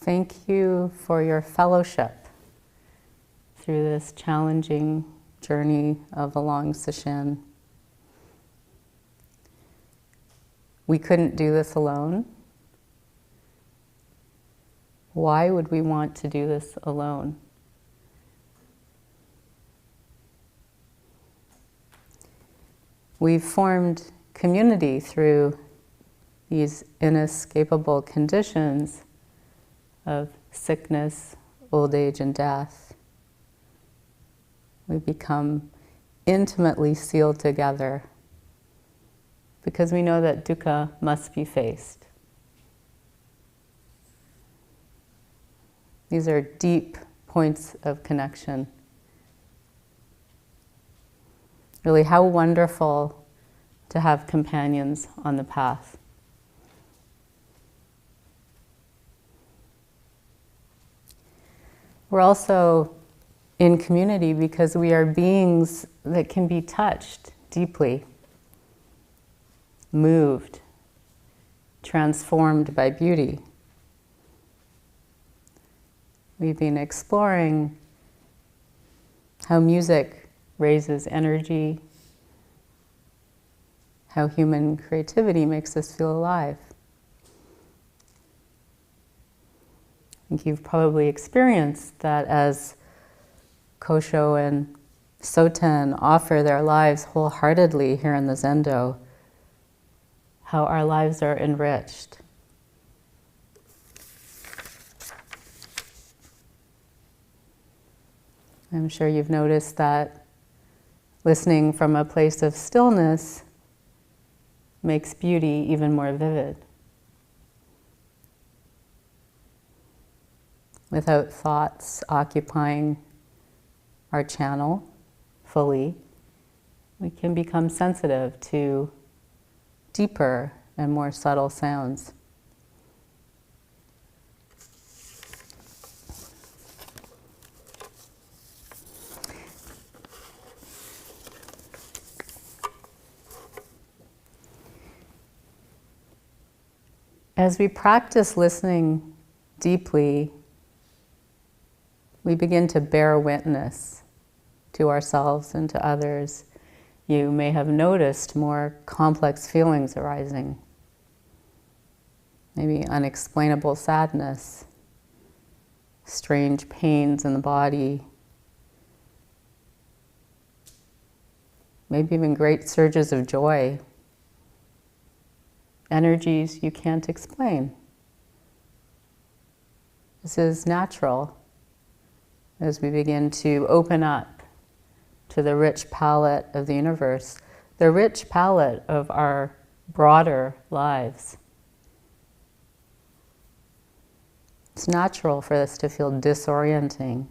Thank you for your fellowship through this challenging journey of a long Sesshin. We couldn't do this alone. Why would we want to do this alone? We've formed community through these inescapable conditions of sickness, old age, and death. We become intimately sealed together because we know that dukkha must be faced. These are deep points of connection. Really, how wonderful to have companions on the path. We're also in community because we are beings that can be touched deeply, moved, transformed by beauty. We've been exploring how music raises energy, how human creativity makes us feel alive. I think you've probably experienced that as Kosho and Soten offer their lives wholeheartedly here in the Zendo, how our lives are enriched. I'm sure you've noticed that listening from a place of stillness makes beauty even more vivid. Without thoughts occupying our channel fully, we can become sensitive to deeper and more subtle sounds. As we practice listening deeply, we begin to bear witness to ourselves and to others. You may have noticed more complex feelings arising. Maybe unexplainable sadness, strange pains in the body, maybe even great surges of joy. Energies you can't explain. This is natural as we begin to open up to the rich palette of the universe, the rich palette of our broader lives. It's natural for this to feel disorienting,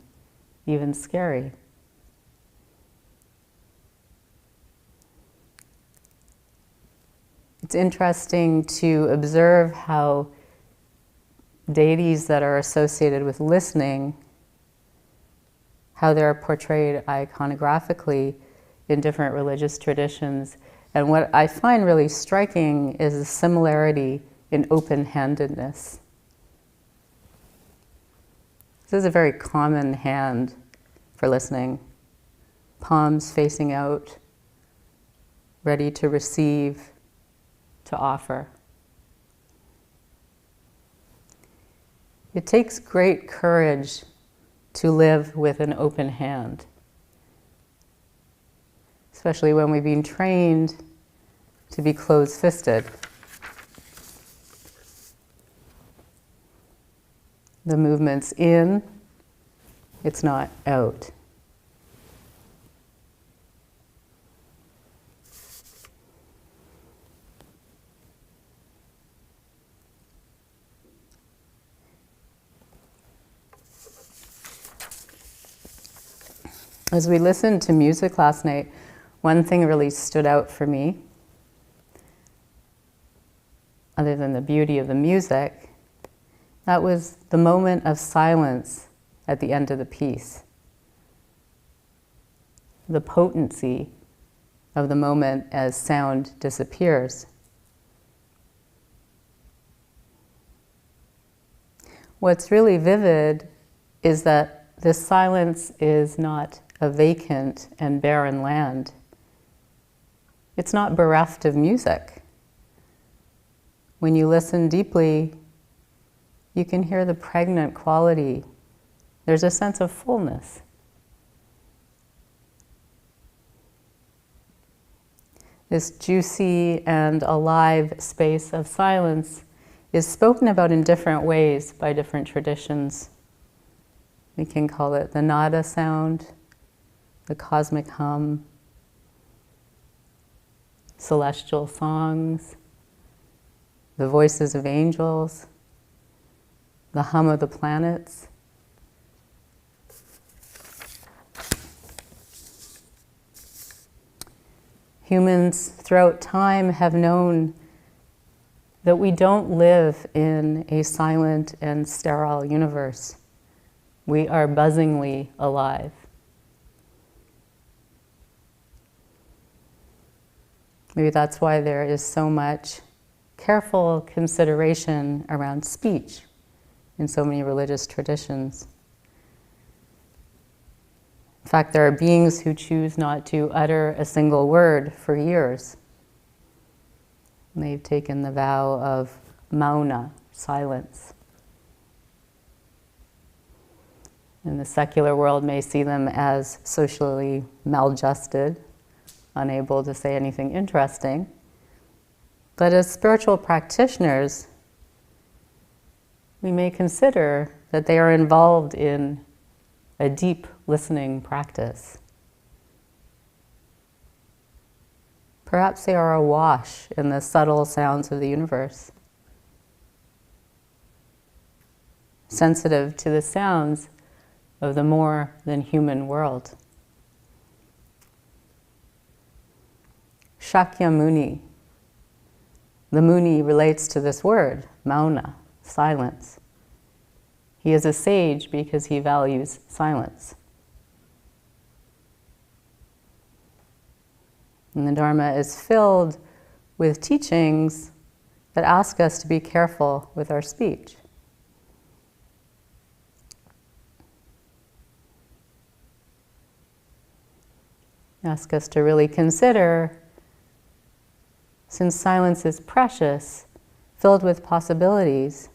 even scary. It's interesting to observe how deities that are associated with listening, how they're portrayed iconographically in different religious traditions. And what I find really striking is the similarity in open-handedness. This is a very common hand for listening. Palms facing out, ready to receive, to offer. It takes great courage to live with an open hand, especially when we've been trained to be closed-fisted. The movement's in, it's not out. As we listened to music last night, one thing really stood out for me, other than the beauty of the music. That was the moment of silence at the end of the piece. The potency of the moment as sound disappears. what's really vivid is that this silence is not a vacant and barren land. It's not bereft of music. When you listen deeply, you can hear the pregnant quality. There's a sense of fullness. This juicy and alive space of silence is spoken about in different ways by different traditions. We can call it the nada sound, the cosmic hum, celestial songs, the voices of angels, the hum of the planets. Humans throughout time have known that we don't live in a silent and sterile universe. We are buzzingly alive. Maybe that's why there is so much careful consideration around speech in so many religious traditions. In fact, there are beings who choose not to utter a single word for years. And they've taken the vow of mauna, silence. And the secular world may see them as socially maladjusted, unable to say anything interesting. But as spiritual practitioners, we may consider that they are involved in a deep listening practice. Perhaps they are awash in the subtle sounds of the universe, sensitive to the sounds of the more than human world. Shakyamuni, the Muni relates to this word, mauna, silence. He is a sage because he values silence. And the Dharma is filled with teachings that ask us to be careful with our speech. Ask us to really consider, since silence is precious, filled with possibilities,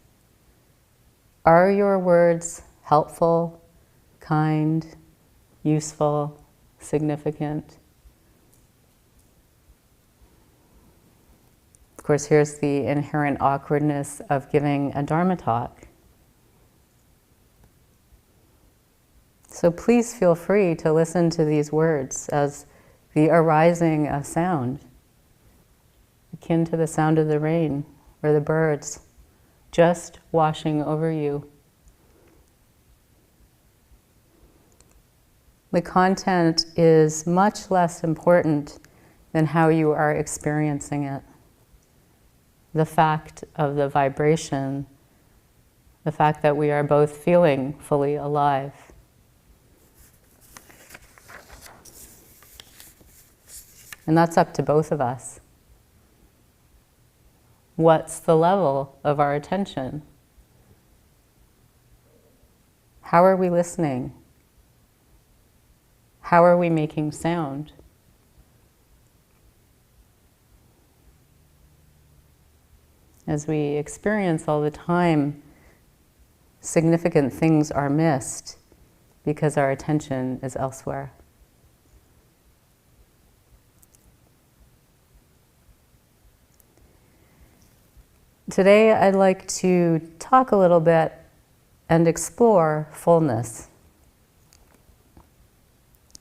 are your words helpful, kind, useful, significant? Of course, here's the inherent awkwardness of giving a Dharma talk. So please feel free to listen to these words as the arising of sound, akin to the sound of the rain or the birds just washing over you. The content is much less important than how you are experiencing it. The fact of the vibration, the fact that we are both feeling fully alive. And that's up to both of us. What's the level of our attention? How are we listening? How are we making sound? As we experience all the time, significant things are missed because our attention is elsewhere. Today, I'd like to talk a little bit and explore fullness,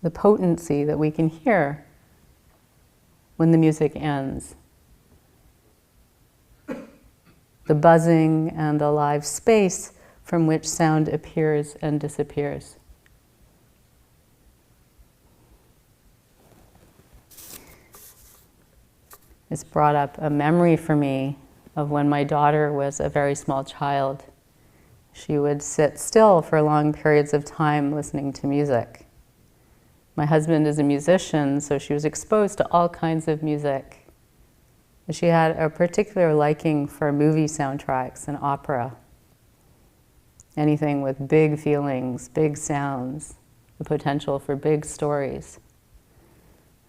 the potency that we can hear when the music ends, the buzzing and alive space from which sound appears and disappears. It's brought up a memory for me of when my daughter was a very small child. She would sit still for long periods of time listening to music. My husband is a musician, so she was exposed to all kinds of music. She had a particular liking for movie soundtracks and opera. anything with big feelings, big sounds, the potential for big stories.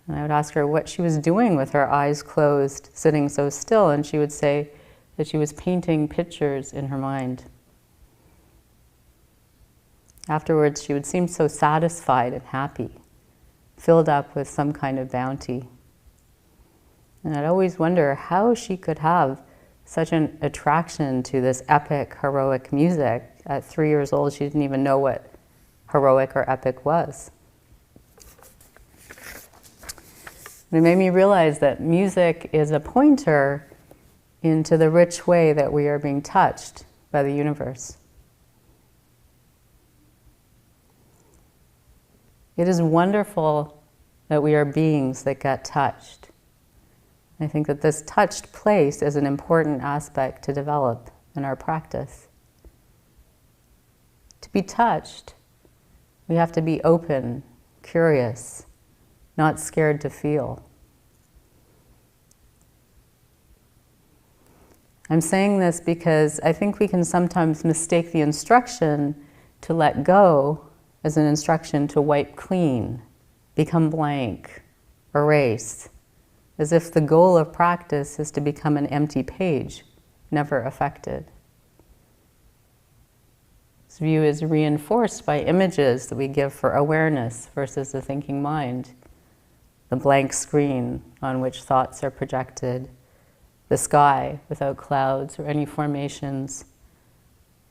And I would ask her what she was doing with her eyes closed, sitting so still, and she would say that she was painting pictures in her mind. Afterwards, she would seem so satisfied and happy, filled up with some kind of bounty. And I'd always wonder how she could have such an attraction to this epic, heroic music. At 3 years old, she didn't even know what heroic or epic was. And it made me realize that music is a pointer into the rich way that we are being touched by the universe. It is wonderful that we are beings that get touched. I think that this touched place is an important aspect to develop in our practice. To be touched, we have to be open, curious, not scared to feel. I'm saying this because I think we can sometimes mistake the instruction to let go as an instruction to wipe clean, become blank, erase, as if the goal of practice is to become an empty page, never affected. This view is reinforced by images that we give for awareness versus the thinking mind. The blank screen on which thoughts are projected, the sky without clouds or any formations,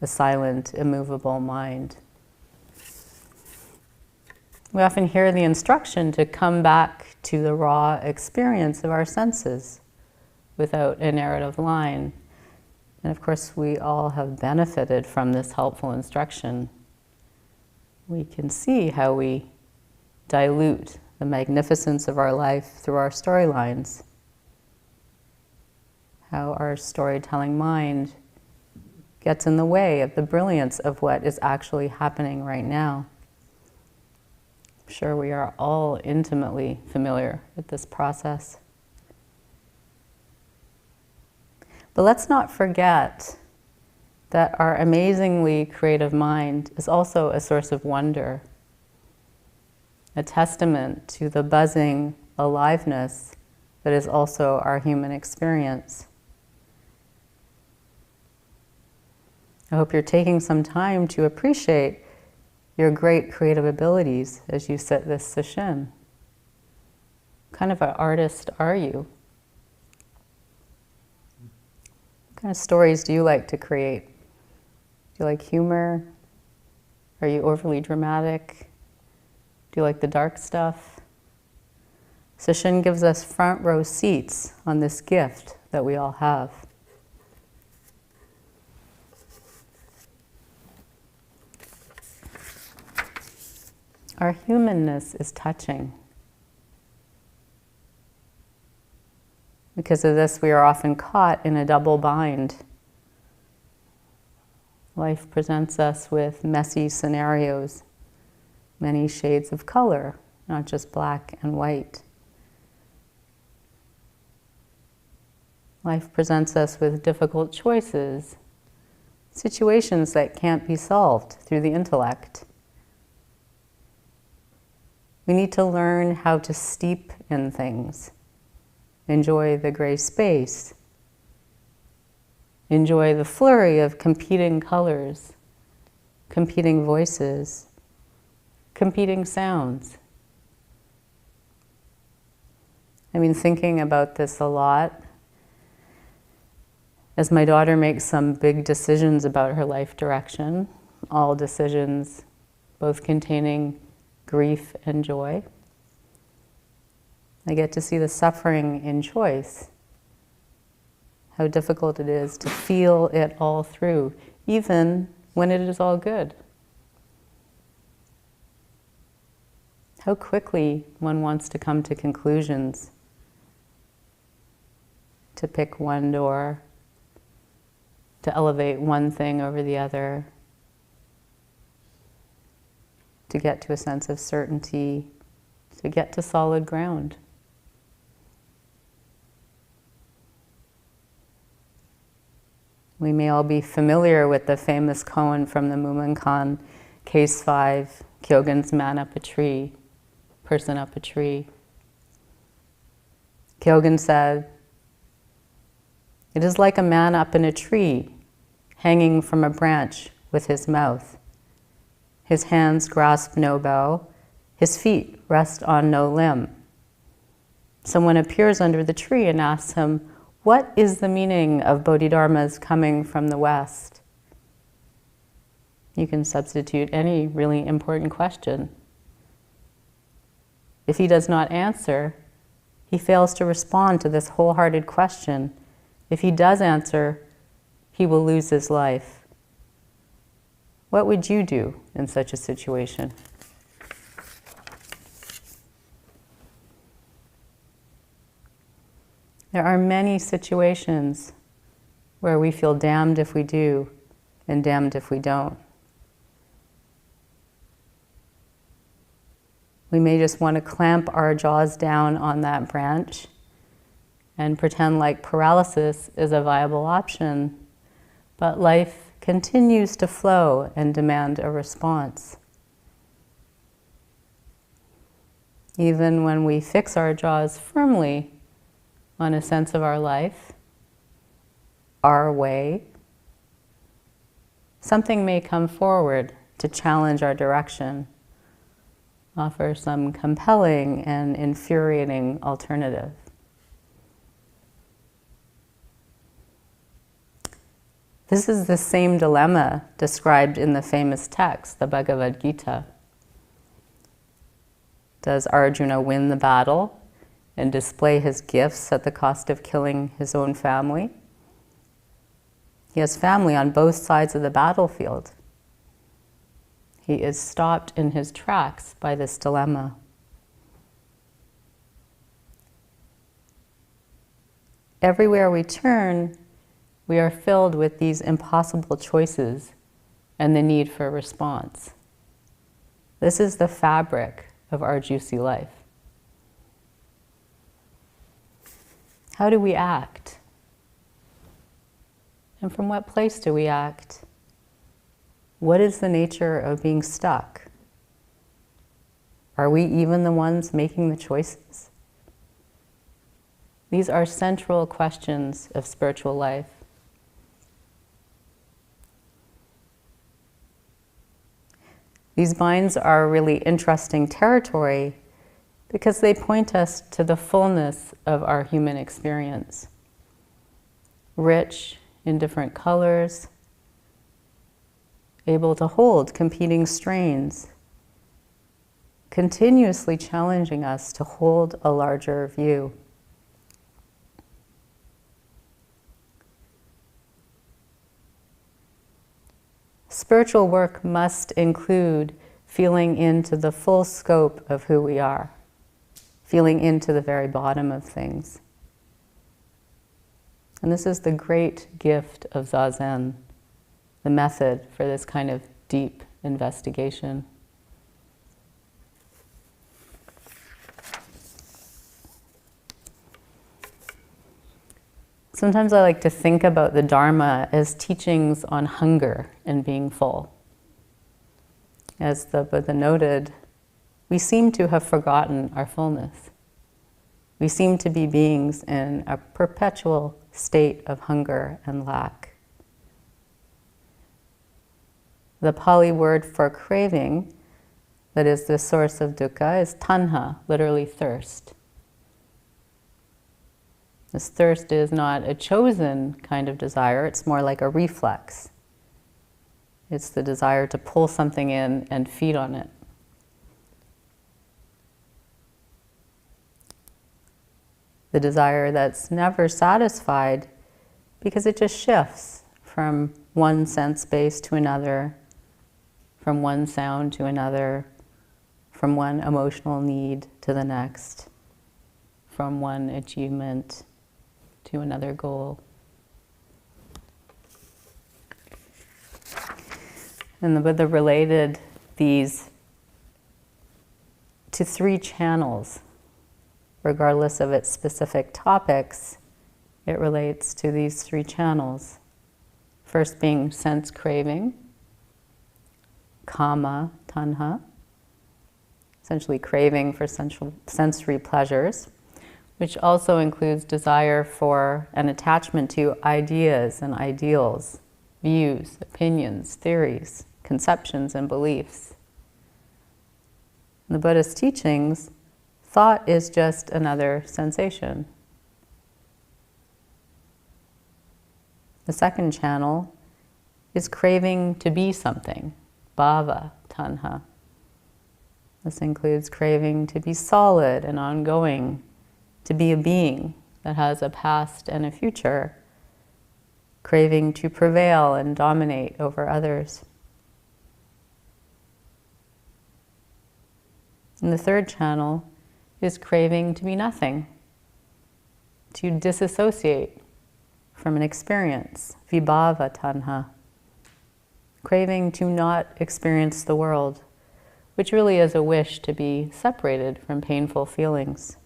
the silent, immovable mind. We often hear the instruction to come back to the raw experience of our senses without a narrative line. And of course, we all have benefited from this helpful instruction. We can see how we dilute the magnificence of our life through our storylines, how our storytelling mind gets in the way of the brilliance of what is actually happening right now. I'm sure we are all intimately familiar with this process. But let's not forget that our amazingly creative mind is also a source of wonder, a testament to the buzzing aliveness that is also our human experience. I hope you're taking some time to appreciate your great creative abilities as you sit this Sesshin. What kind of an artist are you? What kind of stories do you like to create? Do you like humor? Are you overly dramatic? Do you like the dark stuff? Sesshin gives us front row seats on this gift that we all have. Our humanness is touching. Because of this, we are often caught in a double bind. Life presents us with messy scenarios, many shades of color, not just black and white. Life presents us with difficult choices, situations that can't be solved through the intellect. We need to learn how to steep in things, enjoy the gray space, enjoy the flurry of competing colors, competing voices, competing sounds. I've been thinking about this a lot as my daughter makes some big decisions about her life direction, all decisions both containing grief and joy. I get to see the suffering in choice, how difficult it is to feel it all through, even when it is all good. How quickly one wants to come to conclusions, to pick one door, to elevate one thing over the other, to get to a sense of certainty, to get to solid ground. We may all be familiar with the famous koan from the Mumonkan, Case 5, Kyogen's man up a tree, person up a tree. Kyogen said, "It is like a man up in a tree, hanging from a branch with his mouth. His hands grasp no bough, his feet rest on no limb. Someone appears under the tree and asks him, 'What is the meaning of Bodhidharma's coming from the West?'" You can substitute any really important question. If he does not answer, he fails to respond to this wholehearted question. If he does answer, he will lose his life. What would you do in such a situation? There are many situations where we feel damned if we do and damned if we don't. We may just want to clamp our jaws down on that branch and pretend like paralysis is a viable option, but life continues to flow and demand a response. Even when we fix our jaws firmly on a sense of our life, our way, something may come forward to challenge our direction, offer some compelling and infuriating alternative. This is the same dilemma described in the famous text, the Bhagavad Gita. Does Arjuna win the battle and display his gifts at the cost of killing his own family? He has family on both sides of the battlefield. He is stopped in his tracks by this dilemma. Everywhere we turn, we are filled with these impossible choices and the need for a response. This is the fabric of our juicy life. How do we act? And from what place do we act? What is the nature of being stuck? Are we even the ones making the choices? These are central questions of spiritual life. These binds are really interesting territory because they point us to the fullness of our human experience. Rich in different colors, able to hold competing strains, continuously challenging us to hold a larger view. Spiritual work must include feeling into the full scope of who we are, feeling into the very bottom of things. And this is the great gift of Zazen, the method for this kind of deep investigation. Sometimes I like to think about the Dharma as teachings on hunger and being full. As the Buddha noted, we seem to have forgotten our fullness. We seem to be beings in a perpetual state of hunger and lack. The Pali word for craving, that is the source of dukkha, is tanha, literally thirst. This thirst is not a chosen kind of desire, it's more like a reflex. It's the desire to pull something in and feed on it. The desire that's never satisfied because it just shifts from one sense space to another, from one sound to another, from one emotional need to the next, from one achievement to another goal. And the Buddha related these to 3 channels. Regardless of its specific topics, it relates to these 3 channels. first being sense craving, kama, tanha, essentially craving for sensory pleasures, which also includes desire for and attachment to ideas and ideals, views, opinions, theories, conceptions, and beliefs. In the Buddhist teachings, thought is just another sensation. The second channel is craving to be something, bhava, tanha. This includes craving to be solid and ongoing, to be a being that has a past and a future, craving to prevail and dominate over others. And the third channel is craving to be nothing, to disassociate from an experience, vibhava tanha, craving to not experience the world, which really is a wish to be separated from painful feelings.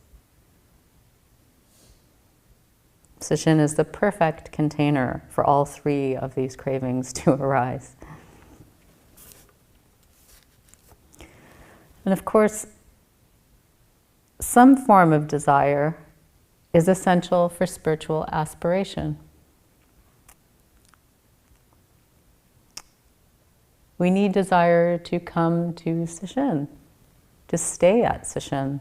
Sesshin is the perfect container for all three of these cravings to arise. And of course, some form of desire is essential for spiritual aspiration. We need desire to come to Sesshin, to stay at Sesshin.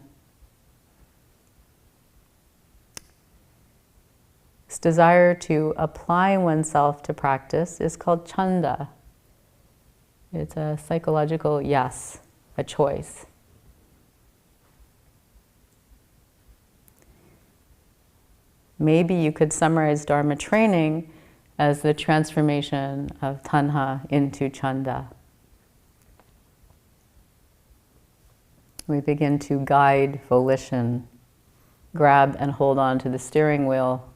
This desire to apply oneself to practice is called chanda. It's a psychological yes, a choice. Maybe you could summarize Dharma training as the transformation of tanha into chanda. We begin to guide volition, grab and hold on to the steering wheel,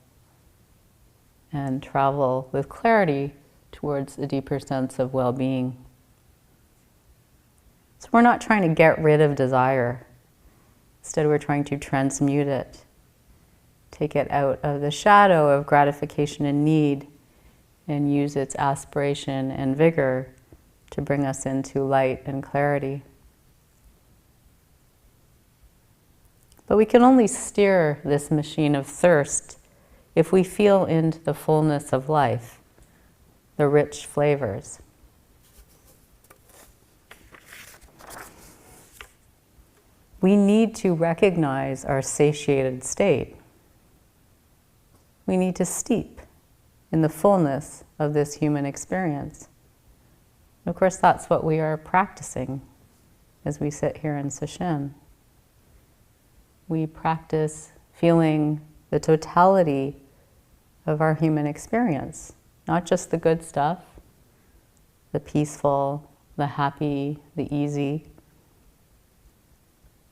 and travel with clarity towards a deeper sense of well-being. So we're not trying to get rid of desire. Instead, we're trying to transmute it, take it out of the shadow of gratification and need, and use its aspiration and vigor to bring us into light and clarity. But we can only steer this machine of thirst if we feel into the fullness of life, the rich flavors. We need to recognize our satiated state. We need to steep in the fullness of this human experience. And of course, that's what we are practicing as we sit here in Sesshin. We practice feeling the totality of our human experience, not just the good stuff, the peaceful, the happy, the easy,